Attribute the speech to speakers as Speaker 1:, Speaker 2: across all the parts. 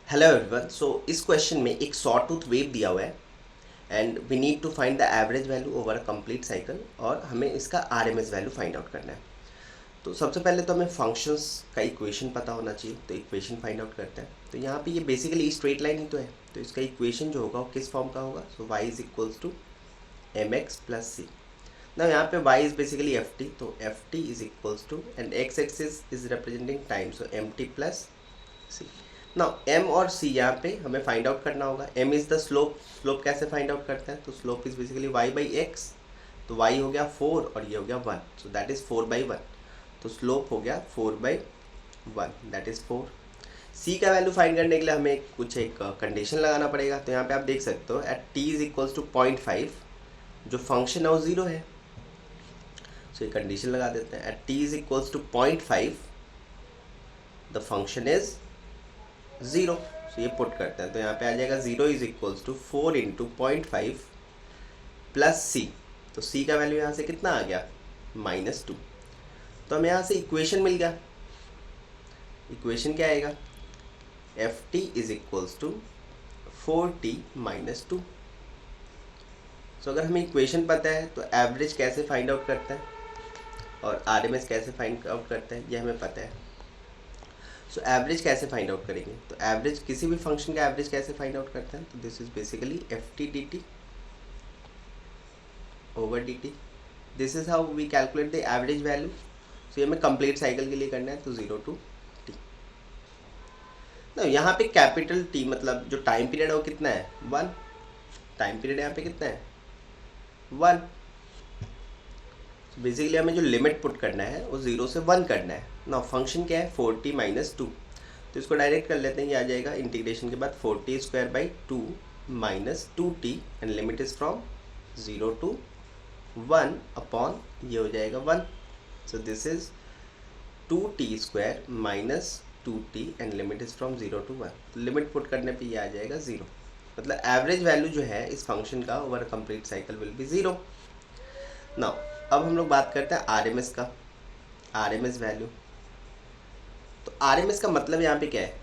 Speaker 1: Hello everyone. सो इस question में एक सॉ टूथ वेव दिया हुआ है and we need to find the average value over a complete cycle और हमें इसका आरएमएस वैल्यू फाइंड आउट करना है। तो सबसे पहले तो हमें फंक्शंस का इक्वेशन पता होना चाहिए, तो इक्वेशन फाइंड आउट करते हैं। तो यहाँ पे ये बेसिकली स्ट्रेट लाइन ही तो है, तो इसका इक्वेशन जो होगा वो किस फॉर्म का होगा। So y is equals to M X plus C. ना यहाँ पे y is basically F T, तो F T is equals to and X axis is representing time, so M T plus C. Now m और c यहाँ पे हमें find out करना होगा। m is the slope. Slope कैसे find out करते हैं, तो slope is basically y by x. तो y हो गया 4 और ये हो गया 1, सो दैट इज 4/1। तो स्लोप हो गया 4/1, दैट इज 4। c का वैल्यू फाइंड करने के लिए हमें कुछ एक कंडीशन लगाना पड़ेगा। तो यहाँ पे आप देख सकते हो at t is equals to 0.5 जो फंक्शन है वो 0 है। सो ये कंडीशन लगा देते हैं, at t is equals to 0.5 the function is 0। So ये पुट करते हैं, तो यहाँ पे आ जाएगा 0 is equals to 4 into 0.5 plus C. तो सी का वैल्यू यहाँ से कितना आ गया, -2। तो हमें यहाँ से इक्वेशन मिल गया। इक्वेशन क्या आएगा, F T is equals to 4t -2। So अगर हमें इक्वेशन पता है तो एवरेज कैसे फाइंड आउट करते हैं और आरएमएस कैसे फाइंड आउट करते हैं ये हमें पता है। सो एवरेज कैसे फाइंड आउट करेंगे, तो एवरेज किसी भी फंक्शन का एवरेज कैसे फाइंड आउट करते हैं, तो this is basically F T D T over D T. This is how we calculate the average value. So ये हमें कंप्लीट साइकिल के लिए करना है, तो 0 टू टी। ना यहाँ पे कैपिटल टी मतलब जो टाइम पीरियड है वो कितना है, 1। टाइम पीरियड यहाँ पे कितना है, 1। बेसिकली हमें जो लिमिट पुट करना है वो 0 से 1 करना है ना। फंक्शन क्या है, 4t -2। तो इसको डायरेक्ट कर लेते हैं, ये आ जाएगा इंटीग्रेशन के बाद 4t² minus 2t and limit is from 0 to 1 upon ये हो जाएगा 1। So this is 2t² minus 2t and limit is from 0 to 1। तो लिमिट पुट करने पे ये आ जाएगा 0। मतलब एवरेज वैल्यू जो है इस फंक्शन का over complete cycle will be 0। Now अब हम लोग बात करते हैं आरएमएस का, आरएमएस वैल्यू। तो आरएमएस का मतलब यहाँ पे क्या है,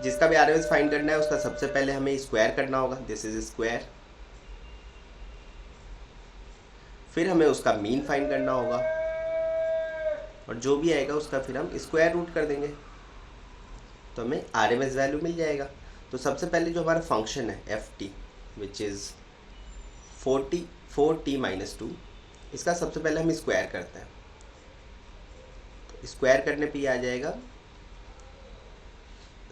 Speaker 1: जिसका भी आरएमएस फाइंड करना है उसका सबसे पहले हमें स्क्वायर करना होगा, दिस इज स्क्वायर। फिर हमें उसका मीन फाइंड करना होगा और जो भी आएगा उसका फिर हम स्क्वायर रूट कर देंगे, तो हमें आरएमएस वैल्यू मिल जाएगा। तो सबसे पहले जो हमारा फंक्शन है F T which is 4t -2, इसका सबसे पहले हम स्क्वायर करते हैं। तो स्क्वायर करने पे ये आ जाएगा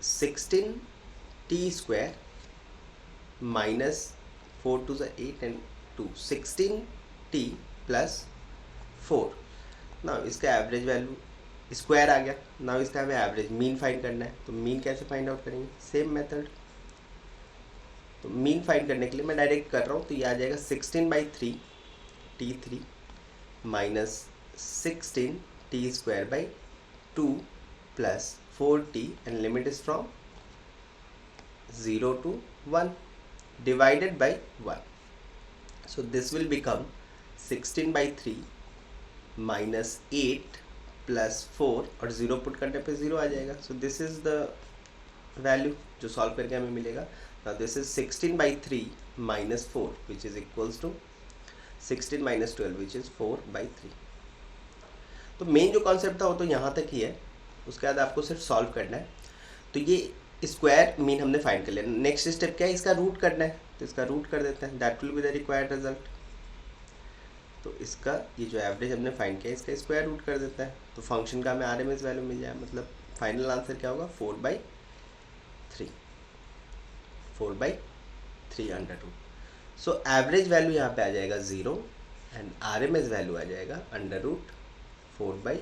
Speaker 1: 16t² minus 4 to 8 and 2, 16t plus 4। ना इसका एवरेज वैल्यू स्क्वायर आ गया। ना इसका हमें एवरेज मीन फाइंड करना है, तो मीन कैसे फाइंड आउट करेंगे, सेम मेथड। तो मीन फाइंड करने के लिए मैं डायरेक्ट कर रहा हूँ, तो ये आ जाएगा 16/3 t3 minus 16t²/2 plus 4t and limit is from 0 to 1 divided by 1। So this will become 16/3 minus 8 plus 4 और 0 पुट करने पे 0 आ जाएगा। So this is the value जो सॉल्व करके हमें मिलेगा। Now this is 16/3 minus 4 which is equals to 16 - 12 which is 4/3। तो मेन जो कॉन्सेप्ट था वो तो यहाँ तक ही है, उसके बाद आपको सिर्फ सॉल्व करना है। तो ये स्क्वायर मीन हमने फाइंड कर लिया। नेक्स्ट स्टेप क्या है, इसका रूट करना है, तो इसका रूट कर देते हैं, that will be the required result. तो इसका ये जो एवरेज हमने फाइंड किया इसका स्क्वायर रूट कर देता है, तो फंक्शन का हमें आरएमएस वैल्यू मिल जाए। मतलब फाइनल आंसर क्या होगा, 4/3 √। सो एवरेज वैल्यू यहाँ पे आ जाएगा 0 एंड आरएमएस वैल्यू आ जाएगा √4/3।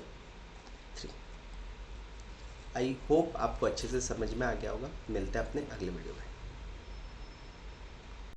Speaker 1: आई होप आपको अच्छे से समझ में आ गया होगा। मिलते हैं अपने अगले वीडियो में।